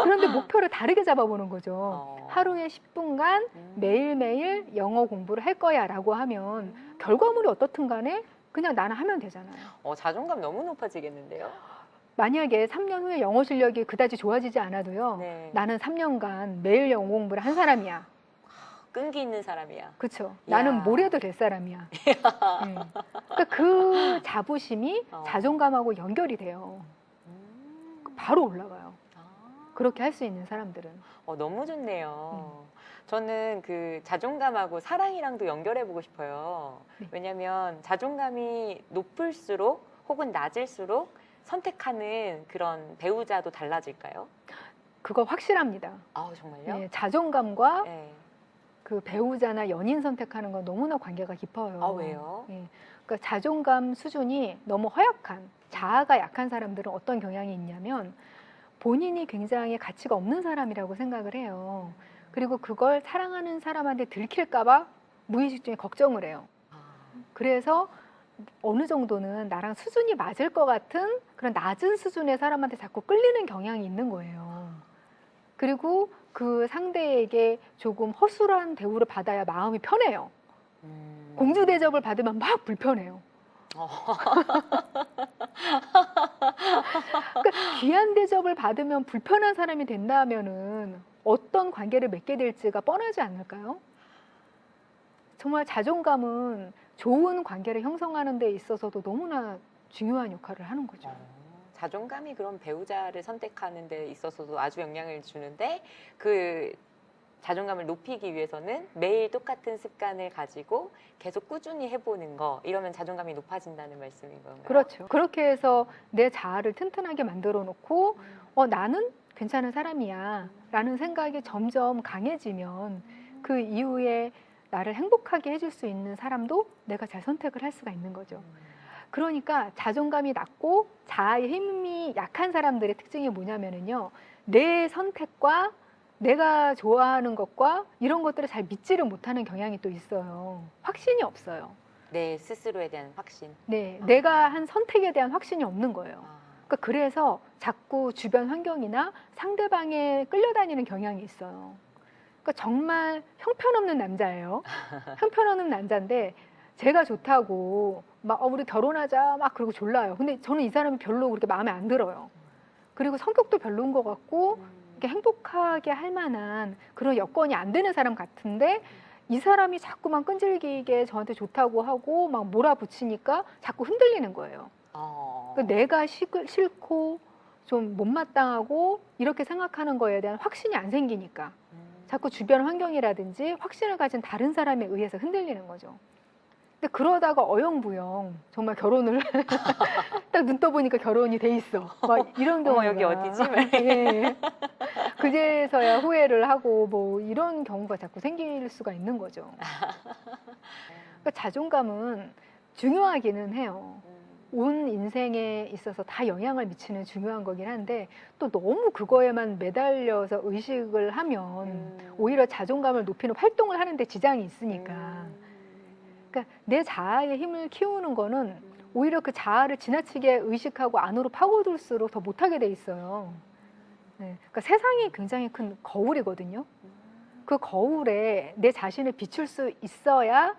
그런데 목표를 다르게 잡아보는 거죠. 하루에 10분간 매일매일 영어 공부를 할 거야 라고 하면 결과물이 어떻든 간에 그냥 나는 하면 되잖아요. 자존감 너무 높아지겠는데요? 만약에 3년 후에 영어 실력이 그다지 좋아지지 않아도요. 네. 나는 3년간 매일 영어 공부를 한 사람이야. 끈기 있는 사람이야. 그렇죠. 나는 뭘 해도 될 사람이야. 네. 그러니까 그 자부심이 자존감하고 연결이 돼요. 바로 올라가요. 그렇게 할 수 있는 사람들은. 너무 좋네요. 저는 그 자존감하고 사랑이랑도 연결해보고 싶어요. 네. 왜냐하면 자존감이 높을수록 혹은 낮을수록 선택하는 그런 배우자도 달라질까요? 그거 확실합니다. 정말요? 네, 자존감과 네. 그 배우자나 연인 선택하는 건 너무나 관계가 깊어요. 왜요? 네. 그러니까 자존감 수준이 너무 허약한, 자아가 약한 사람들은 어떤 경향이 있냐면 본인이 굉장히 가치가 없는 사람이라고 생각을 해요. 그리고 그걸 사랑하는 사람한테 들킬까 봐 무의식 중에 걱정을 해요. 그래서 어느 정도는 나랑 수준이 맞을 것 같은 그런 낮은 수준의 사람한테 자꾸 끌리는 경향이 있는 거예요. 그리고 그 상대에게 조금 허술한 대우를 받아야 마음이 편해요. 공주 대접을 받으면 막 불편해요. 그러니까 귀한 대접을 받으면 불편한 사람이 된다면은 어떤 관계를 맺게 될지가 뻔하지 않을까요? 정말 자존감은 좋은 관계를 형성하는 데 있어서도 너무나 중요한 역할을 하는 거죠. 자존감이 그런 배우자를 선택하는 데 있어서도 아주 영향을 주는데 그 자존감을 높이기 위해서는 매일 똑같은 습관을 가지고 계속 꾸준히 해보는 거 이러면 자존감이 높아진다는 말씀인 건가요? 그렇죠. 그렇게 해서 내 자아를 튼튼하게 만들어 놓고 나는 괜찮은 사람이야 라는 생각이 점점 강해지면 그 이후에 나를 행복하게 해줄 수 있는 사람도 내가 잘 선택을 할 수가 있는 거죠. 그러니까 자존감이 낮고 자아의 힘이 약한 사람들의 특징이 뭐냐면요. 내 선택과 내가 좋아하는 것과 이런 것들을 잘 믿지를 못하는 경향이 또 있어요. 확신이 없어요. 내 스스로에 대한 확신. 네, 내가 한 선택에 대한 확신이 없는 거예요. 그러니까 그래서 자꾸 주변 환경이나 상대방에 끌려다니는 경향이 있어요. 그러니까 정말 형편없는 남자예요. 형편없는 남자인데 제가 좋다고 막 우리 결혼하자 막 그러고 졸라요. 근데 저는 이 사람이 별로 그렇게 마음에 안 들어요. 그리고 성격도 별로인 것 같고 이렇게 행복하게 할 만한 그런 여건이 안 되는 사람 같은데 이 사람이 자꾸만 끈질기게 저한테 좋다고 하고 막 몰아붙이니까 자꾸 흔들리는 거예요. 그러니까 내가 싫고 좀 못마땅하고 이렇게 생각하는 거에 대한 확신이 안 생기니까 자꾸 주변 환경이라든지 확신을 가진 다른 사람에 의해서 흔들리는 거죠. 근데 그러다가 어영부영 정말 결혼을 딱 눈 떠보니까 결혼이 돼 있어. 막 이런 어머, 경우가. 여기 어디지? 예. 그제서야 후회를 하고 뭐 이런 경우가 자꾸 생길 수가 있는 거죠. 그러니까 자존감은 중요하기는 해요. 온 인생에 있어서 다 영향을 미치는 중요한 거긴 한데 또 너무 그거에만 매달려서 의식을 하면 오히려 자존감을 높이는 활동을 하는데 지장이 있으니까. 그러니까 내 자아의 힘을 키우는 거는 오히려 그 자아를 지나치게 의식하고 안으로 파고들수록 더 못하게 돼 있어요. 네. 그러니까 세상이 굉장히 큰 거울이거든요. 그 거울에 내 자신을 비출 수 있어야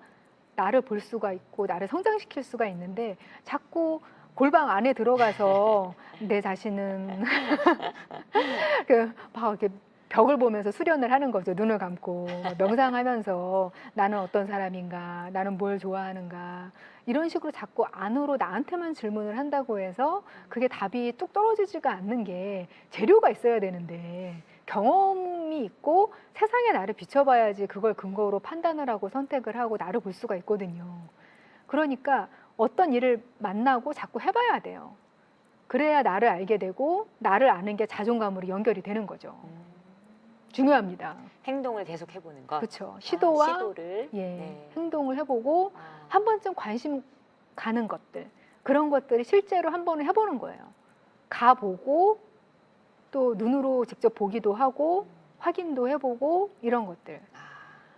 나를 볼 수가 있고 나를 성장시킬 수가 있는데 자꾸 골방 안에 들어가서 내 자신은 막 이렇게 벽을 보면서 수련을 하는 거죠. 눈을 감고 명상하면서 나는 어떤 사람인가, 나는 뭘 좋아하는가 이런 식으로 자꾸 안으로 나한테만 질문을 한다고 해서 그게 답이 뚝 떨어지지가 않는 게 재료가 있어야 되는데 경험이 있고 세상에 나를 비춰봐야지 그걸 근거로 판단을 하고 선택을 하고 나를 볼 수가 있거든요. 그러니까 어떤 일을 만나고 자꾸 해봐야 돼요. 그래야 나를 알게 되고 나를 아는 게 자존감으로 연결이 되는 거죠. 중요합니다. 행동을 계속 해보는 것. 그렇죠. 시도와 시도를. 예, 네. 행동을 해보고 한 번쯤 관심 가는 것들 그런 것들을 실제로 한 번은 해보는 거예요. 가보고 또 눈으로 직접 보기도 하고 확인도 해보고 이런 것들.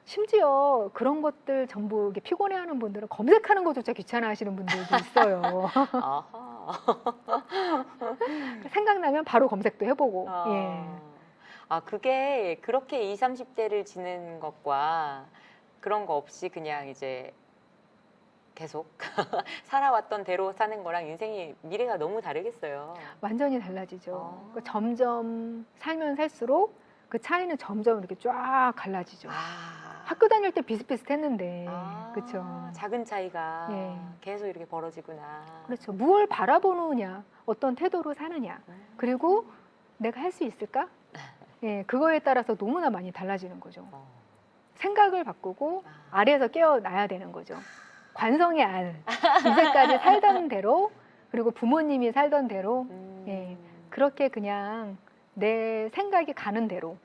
심지어 그런 것들 전부 이렇게 피곤해하는 분들은 검색하는 것조차 귀찮아하시는 분들도 있어요. 생각나면 바로 검색도 해보고. 예. 그게 그렇게 20, 30대를 지낸 것과 그런 거 없이 그냥 이제 계속 살아왔던 대로 사는 거랑 인생이 미래가 너무 다르겠어요. 완전히 달라지죠. 그러니까 점점 살면 살수록 그 차이는 점점 이렇게 쫙 갈라지죠. 학교 다닐 때 비슷비슷했는데, 그렇죠. 작은 차이가 예. 계속 이렇게 벌어지구나. 그렇죠. 무엇을 바라보느냐, 어떤 태도로 사느냐, 그리고 내가 할 수 있을까? 예, 그거에 따라서 너무나 많이 달라지는 거죠. 생각을 바꾸고 아래에서 깨어나야 되는 거죠. 관성의 안, 이제까지 살던 대로 그리고 부모님이 살던 대로 예, 그렇게 그냥 내 생각이 가는 대로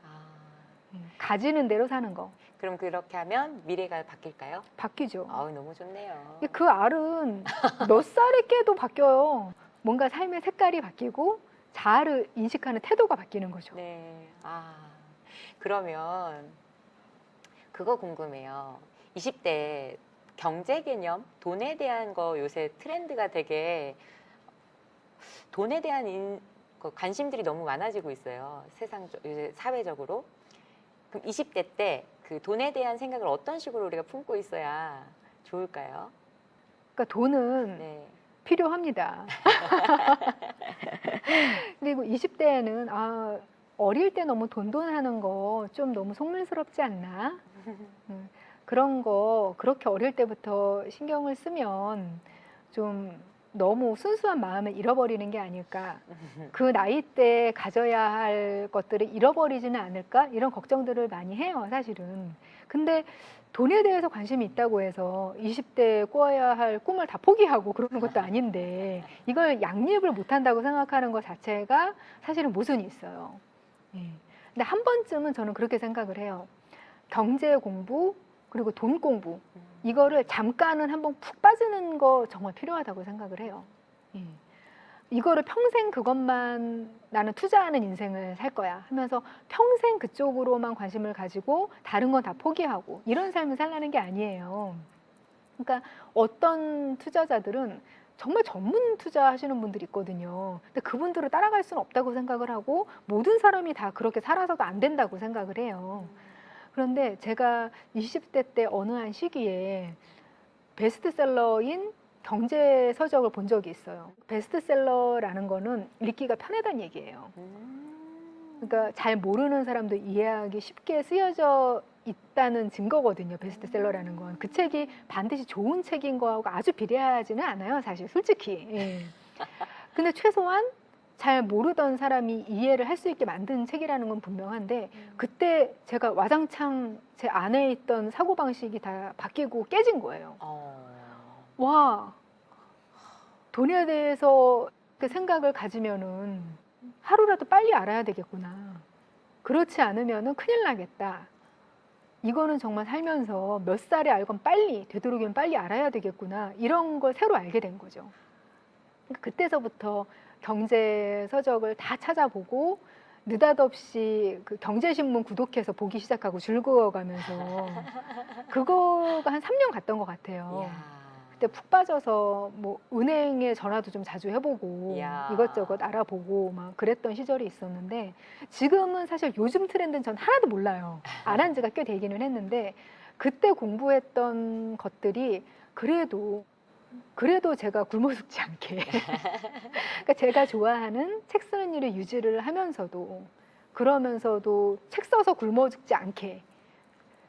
가지는 대로 사는 거. 그럼 그렇게 하면 미래가 바뀔까요? 바뀌죠. 너무 좋네요. 그 알은 몇 살에 깨도 바뀌어요. 뭔가 삶의 색깔이 바뀌고 자아를 인식하는 태도가 바뀌는 거죠. 네. 그러면 그거 궁금해요. 20대 경제 개념, 돈에 대한 거 요새 트렌드가 되게 돈에 대한 관심들이 너무 많아지고 있어요. 요새 사회적으로. 그럼 20대 때 그 돈에 대한 생각을 어떤 식으로 우리가 품고 있어야 좋을까요? 그러니까 돈은 네. 필요합니다. 그리고 20대에는 어릴 때 너무 돈하는 거 좀 너무 속물스럽지 않나? 그런 거 그렇게 어릴 때부터 신경을 쓰면 좀 너무 순수한 마음을 잃어버리는 게 아닐까. 그 나이 때 가져야 할 것들을 잃어버리지는 않을까? 이런 걱정들을 많이 해요, 사실은. 근데 돈에 대해서 관심이 있다고 해서 20대에 꾸어야 할 꿈을 다 포기하고 그러는 것도 아닌데 이걸 양립을 못한다고 생각하는 것 자체가 사실은 모순이 있어요. 근데 한 번쯤은 저는 그렇게 생각을 해요. 경제 공부 그리고 돈 공부 이거를 잠깐은 한번 푹 빠지는 거 정말 필요하다고 생각을 해요. 이거를 평생 그것만 나는 투자하는 인생을 살 거야 하면서 평생 그쪽으로만 관심을 가지고 다른 건 다 포기하고 이런 삶을 살라는 게 아니에요. 그러니까 어떤 투자자들은 정말 전문 투자하시는 분들이 있거든요. 근데 그분들을 따라갈 수는 없다고 생각을 하고 모든 사람이 다 그렇게 살아서도 안 된다고 생각을 해요. 그런데 제가 20대 때 어느 한 시기에 베스트셀러인 경제 서적을 본 적이 있어요. 베스트셀러라는 거는 읽기가 편하다는 얘기예요. 그러니까 잘 모르는 사람도 이해하기 쉽게 쓰여져 있다는 증거거든요. 베스트셀러라는 건. 그 책이 반드시 좋은 책인 거하고 아주 비례하지는 않아요. 사실 솔직히. 예. 근데 최소한 잘 모르던 사람이 이해를 할 수 있게 만든 책이라는 건 분명한데 그때 제가 와장창 제 안에 있던 사고방식이 다 바뀌고 깨진 거예요. 와, 돈에 대해서 그 생각을 가지면은 하루라도 빨리 알아야 되겠구나. 그렇지 않으면은 큰일 나겠다. 이거는 정말 살면서 몇 살에 알건 빨리, 되도록이면 빨리 알아야 되겠구나. 이런 걸 새로 알게 된 거죠. 그러니까 그때서부터 경제 서적을 다 찾아보고 느닷없이 그 경제신문 구독해서 보기 시작하고 즐거워가면서 그거가 한 3년 갔던 것 같아요. 이야. 그때 푹 빠져서 뭐 은행에 전화도 좀 자주 해보고 이야. 이것저것 알아보고 막 그랬던 시절이 있었는데 지금은 사실 요즘 트렌드는 전 하나도 몰라요. 안 한 지가 꽤 되기는 했는데 그때 공부했던 것들이 그래도 제가 굶어 죽지 않게 그러니까 제가 좋아하는 책 쓰는 일을 유지를 하면서도 그러면서도 책 써서 굶어 죽지 않게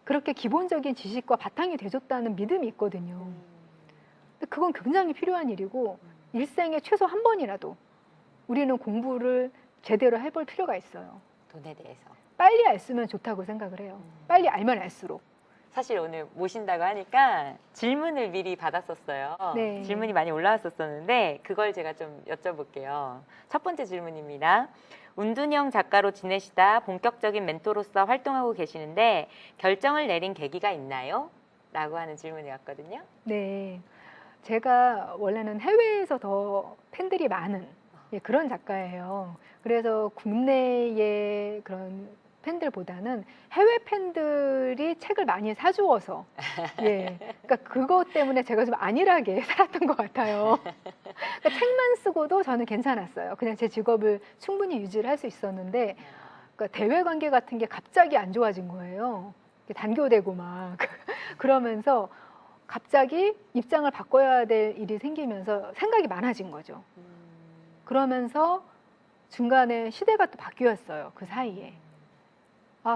그렇게 기본적인 지식과 바탕이 돼줬다는 믿음이 있거든요. 근데 그건 굉장히 필요한 일이고 일생에 최소 한 번이라도 우리는 공부를 제대로 해볼 필요가 있어요. 돈에 대해서. 빨리 알수면 좋다고 생각을 해요. 빨리 알면 알수록. 사실 오늘 모신다고 하니까 질문을 미리 받았었어요. 네. 질문이 많이 올라왔었는데 그걸 제가 좀 여쭤볼게요. 첫 번째 질문입니다. 운둔형 작가로 지내시다 본격적인 멘토로서 활동하고 계시는데 결정을 내린 계기가 있나요? 라고 하는 질문이 왔거든요. 네. 제가 원래는 해외에서 더 팬들이 많은 그런 작가예요. 그래서 국내의 그런 팬들보다는 해외 팬들이 책을 많이 사주어서 그러니까 그것 때문에 제가 좀 안일하게 살았던 것 같아요. 그러니까 책만 쓰고도 저는 괜찮았어요. 그냥 제 직업을 충분히 유지를 할 수 있었는데 그러니까 대외 관계 같은 게 갑자기 안 좋아진 거예요. 단교되고 막 그러면서 갑자기 입장을 바꿔야 될 일이 생기면서 생각이 많아진 거죠. 그러면서 중간에 시대가 또 바뀌었어요. 그 사이에.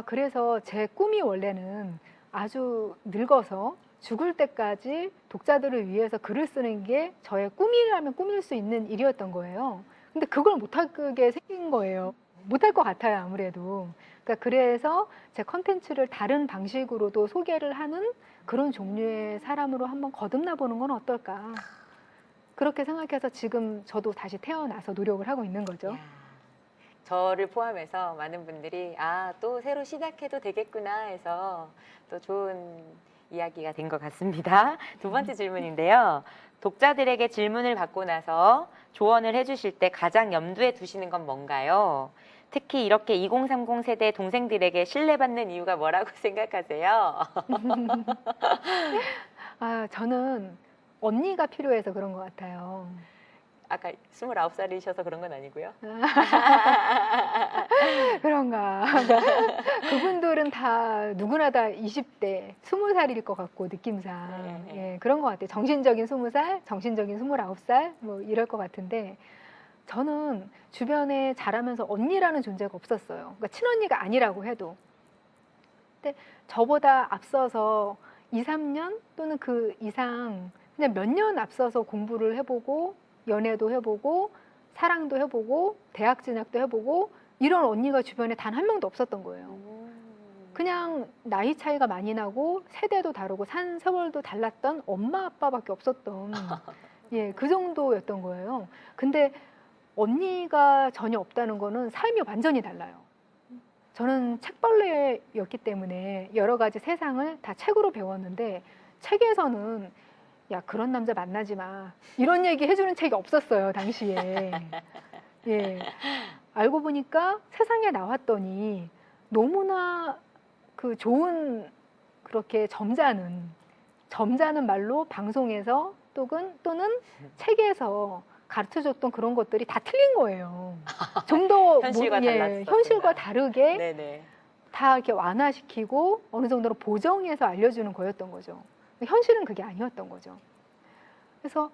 그래서 제 꿈이 원래는 아주 늙어서 죽을 때까지 독자들을 위해서 글을 쓰는 게 저의 꿈이라면 꿈일 수 있는 일이었던 거예요. 근데 그걸 못하게 생긴 거예요. 못할 것 같아요, 아무래도. 그러니까 그래서 제 컨텐츠를 다른 방식으로도 소개를 하는 그런 종류의 사람으로 한번 거듭나 보는 건 어떨까. 그렇게 생각해서 지금 저도 다시 태어나서 노력을 하고 있는 거죠. 이야. 저를 포함해서 많은 분들이 또 새로 시작해도 되겠구나 해서 또 좋은 이야기가 된 것 같습니다. 두 번째 질문인데요. 독자들에게 질문을 받고 나서 조언을 해주실 때 가장 염두에 두시는 건 뭔가요? 특히 이렇게 2030 세대 동생들에게 신뢰받는 이유가 뭐라고 생각하세요? 저는 언니가 필요해서 그런 것 같아요. 아까 29살이셔서 그런 건 아니고요. 그런가. 그분들은 다 누구나 다 20대, 20살일 것 같고 느낌상 그런 것 같아요. 정신적인 20살, 정신적인 29살 뭐 이럴 것 같은데 저는 주변에 자라면서 언니라는 존재가 없었어요. 그러니까 친언니가 아니라고 해도. 근데 저보다 앞서서 2, 3년 또는 그 이상 그냥 몇 년 앞서서 공부를 해보고 연애도 해보고 사랑도 해보고 대학 진학도 해보고 이런 언니가 주변에 단 한 명도 없었던 거예요. 그냥 나이 차이가 많이 나고 세대도 다르고 산 세월도 달랐던 엄마 아빠밖에 없었던 그 정도였던 거예요. 근데 언니가 전혀 없다는 거는 삶이 완전히 달라요. 저는 책벌레였기 때문에 여러 가지 세상을 다 책으로 배웠는데 책에서는 야 그런 남자 만나지 마 이런 얘기 해주는 책이 없었어요 당시에. 알고 보니까 세상에 나왔더니 너무나 그 좋은 그렇게 점잖은 말로 방송에서 또는 책에서 가르쳐줬던 그런 것들이 다 틀린 거예요. 좀 더 현실과 다르게 네네. 다 이렇게 완화시키고 어느 정도로 보정해서 알려주는 거였던 거죠. 현실은 그게 아니었던 거죠. 그래서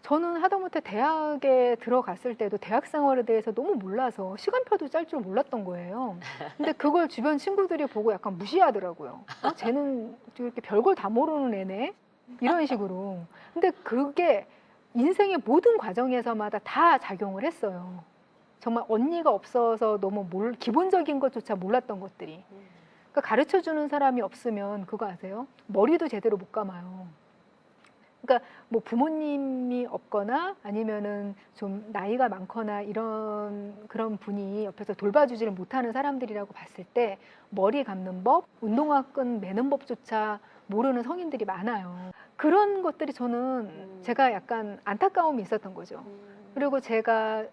저는 하다못해 대학에 들어갔을 때도 대학 생활에 대해서 너무 몰라서 시간표도 짤 줄 몰랐던 거예요. 근데 그걸 주변 친구들이 보고 약간 무시하더라고요. 쟤는 이렇게 별걸 다 모르는 애네? 이런 식으로. 근데 그게 인생의 모든 과정에서마다 다 작용을 했어요. 정말 언니가 없어서 너무 기본적인 것조차 몰랐던 것들이. 그러니까 가르쳐주는 사람이 없으면 그거 아세요? 머리도 제대로 못 감아요. 그러니까 뭐 부모님이 없거나 아니면은 좀 나이가 많거나 이런 그런 분이 옆에서 돌봐주지를 못하는 사람들이라고 봤을 때 머리 감는 법, 운동화끈 매는 법조차 모르는 성인들이 많아요. 그런 것들이 저는 제가 약간 안타까움이 있었던 거죠. 그리고 제가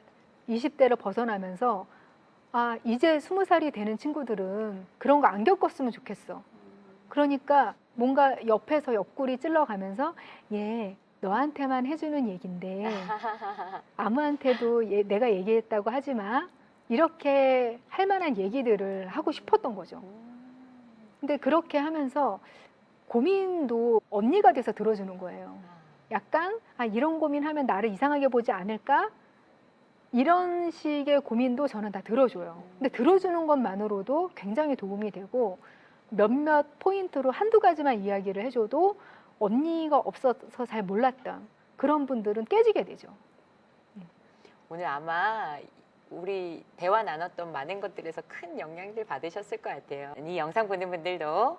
20대를 벗어나면서 아, 이제 20살이 되는 친구들은 그런 거 안 겪었으면 좋겠어. 그러니까 뭔가 옆에서 옆구리 찔러가면서 얘 너한테만 해주는 얘긴데 아무한테도 내가 얘기했다고 하지 마. 이렇게 할 만한 얘기들을 하고 싶었던 거죠. 근데 그렇게 하면서 고민도 언니가 돼서 들어주는 거예요. 약간 아, 이런 고민하면 나를 이상하게 보지 않을까? 이런 식의 고민도 저는 다 들어줘요. 근데 들어주는 것만으로도 굉장히 도움이 되고 몇몇 포인트로 한두 가지만 이야기를 해줘도 언니가 없어서 잘 몰랐던 그런 분들은 깨지게 되죠. 오늘 아마 우리 대화 나눴던 많은 것들에서 큰 영향들 받으셨을 것 같아요. 이 영상 보는 분들도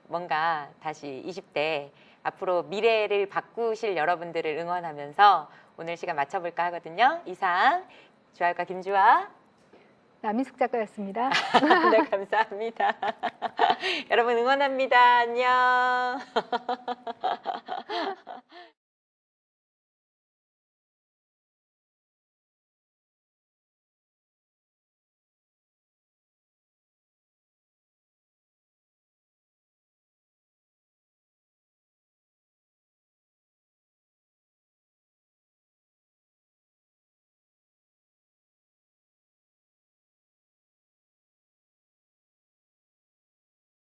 뭔가 다시 20대 앞으로 미래를 바꾸실 여러분들을 응원하면서 오늘 시간 마쳐볼까 하거든요. 이상 주알과 김주아 남인숙 작가였습니다. 네, 감사합니다. 여러분 응원합니다. 안녕.